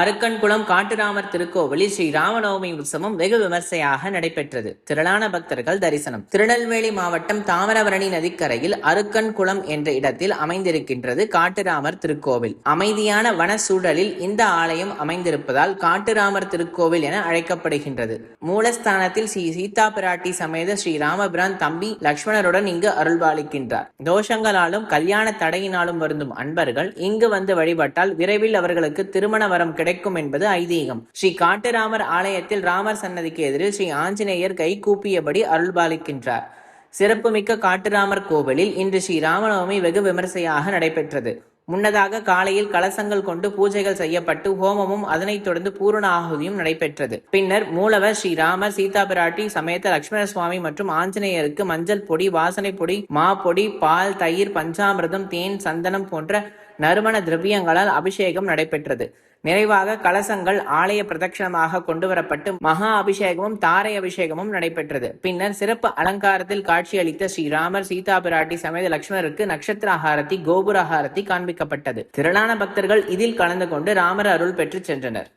அருக்கன்குளம் காட்டுராமர் திருக்கோவிலில் ஸ்ரீ ராமநவமி உற்சவம் வெகு விமர்சையாக நடைபெற்றது. திரளான பக்தர்கள் தரிசனம். திருநெல்வேலி மாவட்டம் தாமிரபரணி நதிக்கரையில் அருக்கன்குளம் என்ற இடத்தில் அமைந்திருக்கின்றது காட்டுராமர் திருக்கோவில். அமைதியான வன சூழலில் இந்த ஆலயம் அமைந்திருப்பதால் காட்டுராமர் திருக்கோவில் என அழைக்கப்படுகின்றது. மூலஸ்தானத்தில் ஸ்ரீ சீதா பிராட்டி சமேத ஸ்ரீ ராமபிரான் தம்பி லக்ஷ்மணருடன் இங்கு அருள்பாலிக்கின்றார். தோஷங்களாலும் கல்யாண தடையினாலும் வருந்தும் அன்பர்கள் இங்கு வந்து வழிபட்டால் விரைவில் அவர்களுக்கு திருமண வரம் கிடைக்கும் என்பது ஐதீகம். ஸ்ரீ காட்டுராமர் ஆலயத்தில் ராமர் சன்னதிக்கு எதிரில் ஸ்ரீ ஆஞ்சநேயர் கை கூப்பியபடி அருள்பாலிக்கின்றார். சிறப்புமிக்க காட்டுராமர் கோவிலில் இன்று ஸ்ரீ ராமநவமி வெகு விமர்சையாக நடைபெற்றது. முன்னதாக காலையில் கலசங்கள் கொண்டு பூஜைகள் செய்யப்பட்டு ஹோமமும் அதனைத் தொடர்ந்து பூரண ஆகுதியும் நடைபெற்றது. பின்னர் மூலவர் ஸ்ரீராமர் சீதா பிராட்டி சமேத லட்சுமண சுவாமி மற்றும் ஆஞ்சநேயருக்கு மஞ்சள் பொடி, வாசனை பொடி, மா பொடி, பால், தயிர், பஞ்சாமிர்தம், தேன், சந்தனம் போன்ற நறுமண திரவியங்களால் அபிஷேகம் நடைபெற்றது. நிறைவாக கலசங்கள் ஆலய பிரதட்சணமாக கொண்டு வரப்பட்டு மகா அபிஷேகமும் தாரை அபிஷேகமும் நடைபெற்றது. பின்னர் சிறப்பு அலங்காரத்தில் காட்சியளித்த ஸ்ரீராமர் சீதா பிராட்டி சமேத லட்சுமணருக்கு நட்சத்திர ஆகாரத்தி, கோபுர ஆகாரத்தி காண்பிக்கப்பட்டது. திரளான பக்தர்கள் இதில் கலந்து கொண்டு ராமர் அருள் பெற்று சென்றனர்.